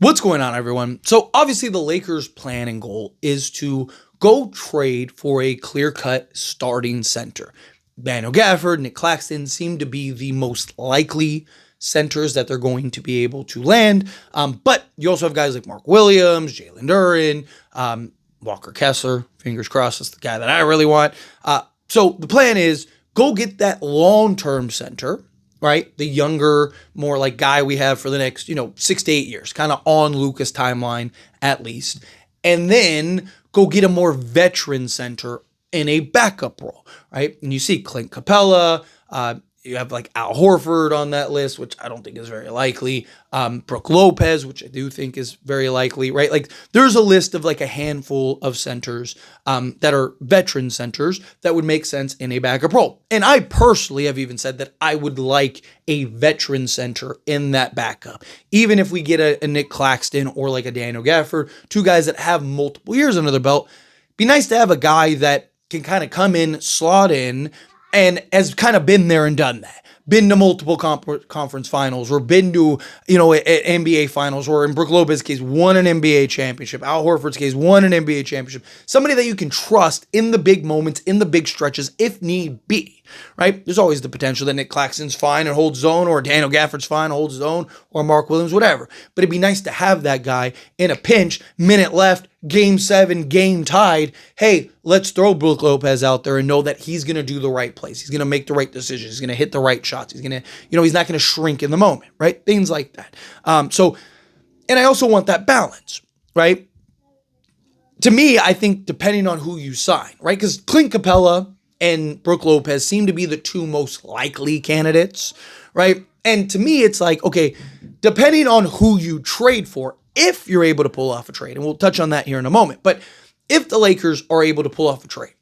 What's going on, everyone? So obviously the Lakers' plan and goal is to go trade for a clear-cut starting center. Daniel Gafford, Nic Claxton seem to be the most likely centers that they're going to be able to land. But you also have guys like Mark Williams, Jalen Duren, Walker Kessler. Fingers crossed, that's the guy that I really want. So the plan is go get that long-term center, right? The younger, more like guy we have for the next, 6 to 8 years, kind of on Luka's timeline at least. And then go get a more veteran center in a backup role, right? And you see Clint Capella, you have like Al Horford on that list, which I don't think is very likely. Brook Lopez, which I do think is very likely, right? Like there's a list of like a handful of centers that are veteran centers that would make sense in a backup role. And I personally have even said that I would like a veteran center in that backup. Even if we get a Nic Claxton or like a Daniel Gafford, two guys that have multiple years under their belt, be nice to have a guy that can kind of come in, slot in, and has kind of been there and done that. Been to multiple conference finals, or been to, NBA finals, or in Brook Lopez's case, won an NBA championship. Al Horford's case, won an NBA championship. Somebody that you can trust in the big moments, in the big stretches, if need be, right? There's always the potential that Nic Claxton's fine and holds his own, or Daniel Gafford's fine and holds his own, or Mark Williams, whatever. But it'd be nice to have that guy in a pinch, minute left, game 7, game tied. Hey, let's throw Brook Lopez out there and know that he's going to do the right plays. He's going to make the right decisions. He's going to hit the right shots. He's going to, he's not going to shrink in the moment, right? Things like that. And I also want that balance, right? To me, I think depending on who you sign, right? Because Clint Capella and Brook Lopez seem to be the two most likely candidates, right? And to me, it's like, okay, depending on who you trade for, if you're able to pull off a trade, and we'll touch on that here in a moment, but if the Lakers are able to pull off a trade,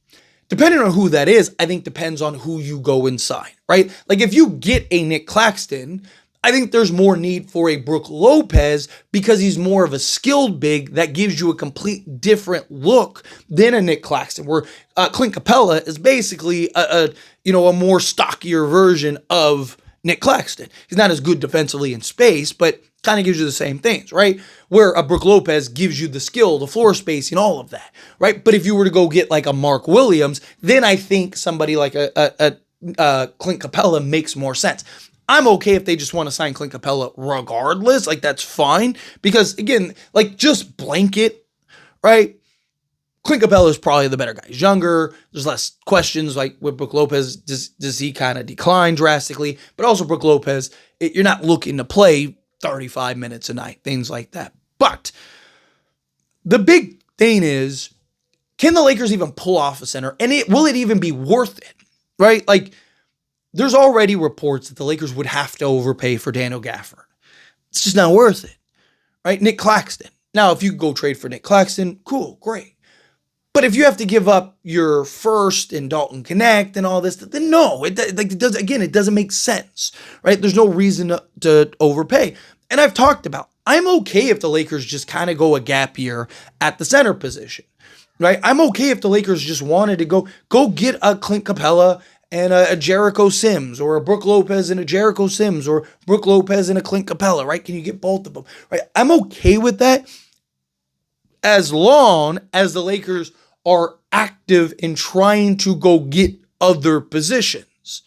depending on who that is, I think depends on who you go and sign, right? Like if you get a Nic Claxton, I think there's more need for a Brook Lopez because he's more of a skilled big that gives you a complete different look than a Nic Claxton, where Clint Capella is basically a more stockier version of Nic Claxton. He's not as good defensively in space, but kind of gives you the same things, right? Where a Brook Lopez gives you the skill, the floor spacing, all of that, right? But if you were to go get like a Mark Williams, then I think somebody like a Clint Capella makes more sense. I'm okay if they just want to sign Clint Capella regardless. Like that's fine because again, like just blanket, right? Clint Capella is probably the better guy. He's younger. There's less questions like with Brook Lopez. Does he kind of decline drastically? But also Brook Lopez, you're not looking to play 35 minutes a night, things like that. But the big thing is, can the Lakers even pull off a center? And will it even be worth it, right? Like, there's already reports that the Lakers would have to overpay for Daniel Gafford. It's just not worth it, right? Nic Claxton. Now, if you go trade for Nic Claxton, cool, great. But if you have to give up your first and Dalton Connect and all this, then no, it doesn't make sense, right? There's no reason to overpay. And I've talked about, I'm okay if the Lakers just kind of go a gap year at the center position, right? I'm okay if the Lakers just wanted to go get a Clint Capella and a Jericho Sims, or a Brook Lopez and a Jericho Sims, or Brook Lopez and a Clint Capella, right? Can you get both of them, right? I'm okay with that as long as the Lakers are active in trying to go get other positions,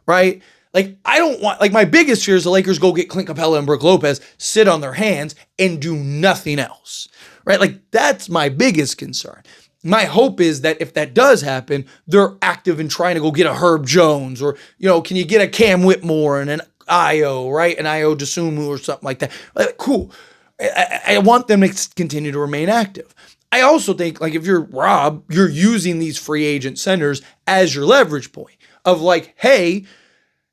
right? Like, I don't want, like, my biggest fear is the Lakers go get Clint Capella and Brook Lopez, sit on their hands, and do nothing else, right? Like, that's my biggest concern. My hope is that if that does happen, they're active in trying to go get a Herb Jones, or, can you get a Cam Whitmore and an Io, right? An Io DeSumo or something like that. Like, cool. I want them to continue to remain active. I also think, like, if you're Rob, you're using these free agent centers as your leverage point of like, hey,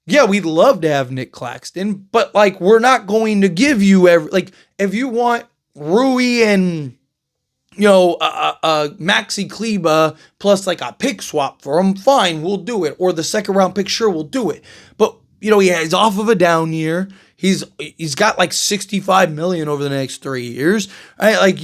yeah, we'd love to have Nic Claxton, but like, we're not going to give you if you want Rui and, Maxi Kleba plus like a pick swap for him, fine, we'll do it. Or the second round pick, sure, we'll do it. But, he's off of a down year. He's got like $65 million over the next 3 years. Right? Like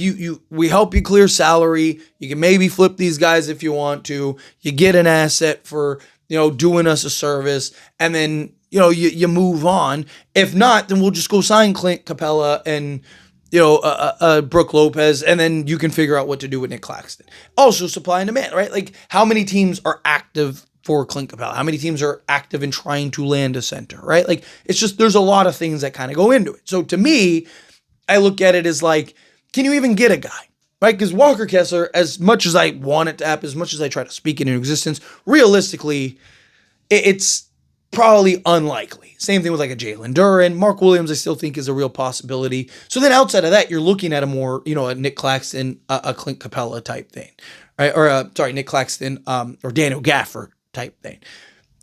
we help you clear salary. You can maybe flip these guys if you want to. You get an asset for, doing us a service, and then, you move on. If not, then we'll just go sign Clint Capella and, Brooke Lopez, and then you can figure out what to do with Nic Claxton. Also, supply and demand, right? Like, how many teams are active for Clint Capella? How many teams are active in trying to land a center, right? Like, it's just, there's a lot of things that kind of go into it. So to me, I look at it as like, can you even get a guy, right? Because Walker Kessler, as much as I want it to happen, as much as I try to speak it into existence, realistically, it's probably unlikely. Same thing with like a Jalen Duren. Mark Williams, I still think is a real possibility. So then outside of that, you're looking at a more, a Nic Claxton, a Clint Capella type thing, right? Or Nic Claxton, or Daniel Gafford type thing.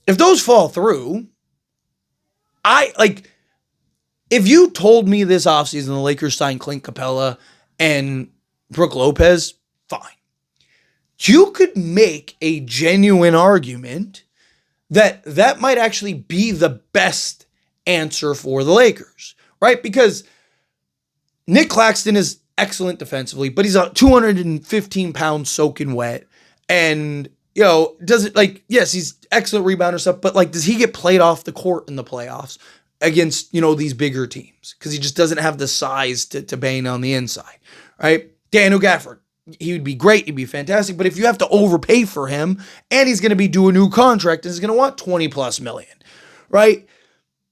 If those fall through, if you told me this offseason the Lakers signed Clint Capella and Brooke Lopez, fine. You could make a genuine argument that might actually be the best answer for the Lakers, right? Because Nic Claxton is excellent defensively, but he's 215 pounds soaking wet. And, doesn't yes, he's excellent rebounder stuff, but does he get played off the court in the playoffs against, these bigger teams? Because he just doesn't have the size to bang on the inside, right? Daniel Gafford, he would be great. He'd be fantastic. But if you have to overpay for him and he's going to be due a new contract and he's going to want 20 plus million, right?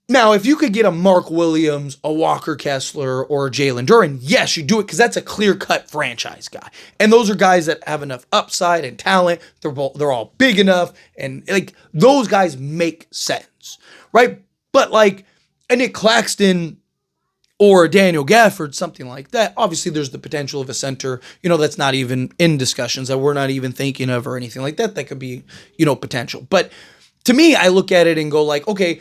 Now, if you could get a Mark Williams, a Walker Kessler, or a Jalen Duren, yes, you do it because that's a clear-cut franchise guy. And those are guys that have enough upside and talent. They're all big enough. And those guys make sense, right? But a Nic Claxton or Daniel Gafford, something like that. Obviously, there's the potential of a center, that's not even in discussions, that we're not even thinking of or anything like that. That could be, potential. But to me, I look at it and go okay,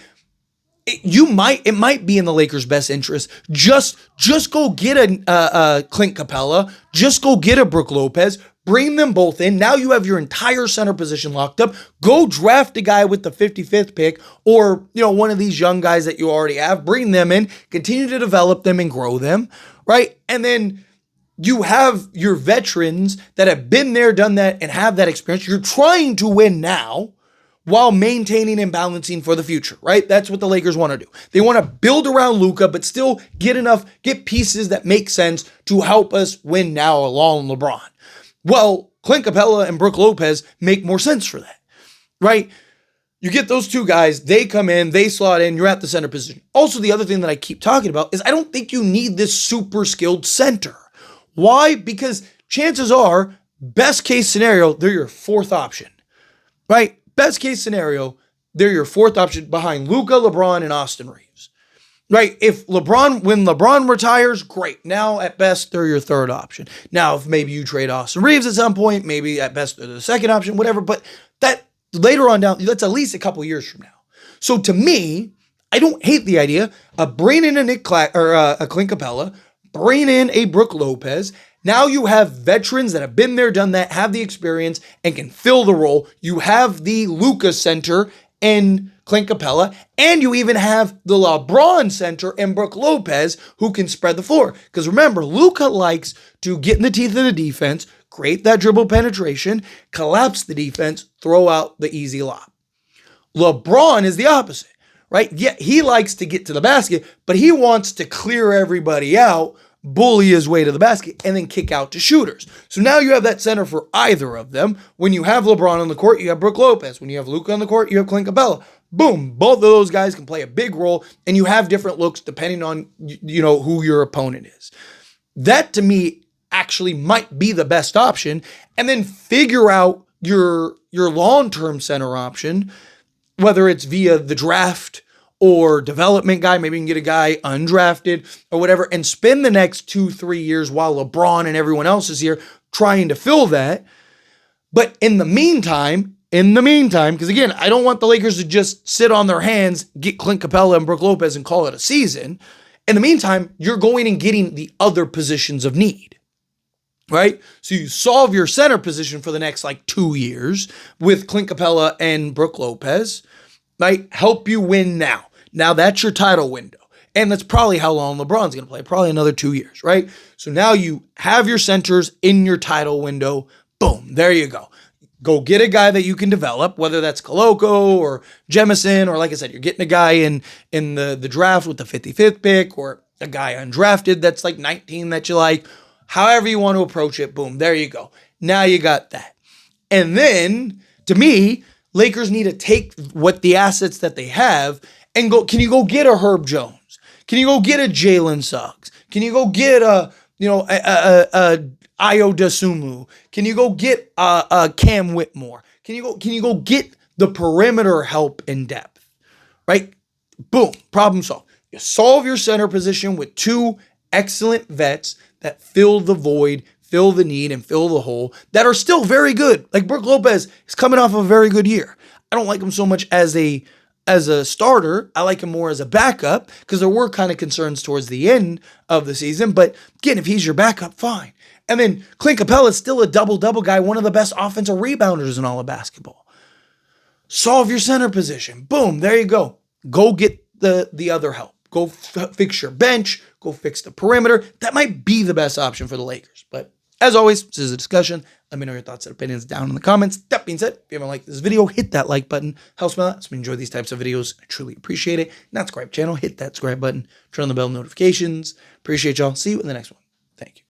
it might be in the Lakers' best interest. Just go get a Clint Capella. Just go get a Brooke Lopez. Bring them both in. Now you have your entire center position locked up. Go draft a guy with the 55th pick or, one of these young guys that you already have. Bring them in. Continue to develop them and grow them, right? And then you have your veterans that have been there, done that, and have that experience. You're trying to win now while maintaining and balancing for the future, right? That's what the Lakers want to do. They want to build around Luka, but still get pieces that make sense to help us win now along LeBron. Well, Clint Capella and Brooke Lopez make more sense for that, right? You get those two guys, they come in, they slot in, you're at the center position. Also, the other thing that I keep talking about is I don't think you need this super skilled center. Why? Because chances are, best case scenario, they're your fourth option, right? Best case scenario, they're your fourth option behind Luka, LeBron, and Austin Reeves, right? When LeBron retires, great. Now, at best, they're your third option. Now, if maybe you trade Austin Reeves at some point, maybe at best they're the second option, whatever. But that later on down, that's at least a couple years from now. So to me, I don't hate the idea of bringing in a Clint Capella, bring in a Brooke Lopez. Now you have veterans that have been there, done that, have the experience, and can fill the role. You have the Luka center and Clint Capella, and you even have the LeBron center and Brooke Lopez who can spread the floor. Because remember, Luka likes to get in the teeth of the defense, create that dribble penetration, collapse the defense, throw out the easy lob. LeBron is the opposite, right? Yeah, he likes to get to the basket, but he wants to clear everybody out, bully his way to the basket, and then kick out to shooters. So now you have that center for either of them. When you have LeBron on the court, you have Brooke Lopez. When you have Luka on the court, you have Clint Capella. Boom, both of those guys can play a big role, and you have different looks depending on who your opponent is. That, to me, actually might be the best option, and then figure out your long-term center option, whether it's via the draft or development guy. Maybe you can get a guy undrafted or whatever, and spend the next 2-3 years while LeBron and everyone else is here trying to fill that. But in the meantime, because again, I don't want the Lakers to just sit on their hands, get Clint Capella and Brooke Lopez and call it a season. In the meantime, you're going and getting the other positions of need, right? So you solve your center position for the next 2 years with Clint Capella and Brooke Lopez, right? Help you win now. Now that's your title window. And that's probably how long LeBron's going to play, probably another 2 years, right? So now you have your centers in your title window. Boom, there you go. Go get a guy that you can develop, whether that's Koloko or Jemison, or like I said, you're getting a guy in the draft with the 55th pick or a guy undrafted that's like 19 that you like. However you want to approach it, boom, there you go. Now you got that. And then, to me, Lakers need to take what the assets that they have and go, can you go get a Herb Jones? Can you go get a Jalen Suggs? Can you go get a Ayo Dosunmu? Can you go get a Cam Whitmore? Can you go get the perimeter help in depth? Right? Boom, problem solved. You solve your center position with two excellent vets that fill the void, fill the need, and fill the hole that are still very good. Like Brook Lopez is coming off a very good year. I don't like him so much as a starter. I like him more as a backup because there were kind of concerns towards the end of the season. But again, if he's your backup, fine. And then Clint Capella is still a double-double guy, one of the best offensive rebounders in all of basketball. Solve your center position. Boom, there you go. Go get the other help. Go fix your bench. Go fix the perimeter. That might be the best option for the Lakers. But as always, this is a discussion. Let me know your thoughts and opinions down in the comments. That being said, if you haven't liked this video, hit that like button. Helps me a lot. So we enjoy these types of videos. I truly appreciate it. Not subscribe channel, hit that subscribe button. Turn on the bell notifications. Appreciate y'all. See you in the next one. Thank you.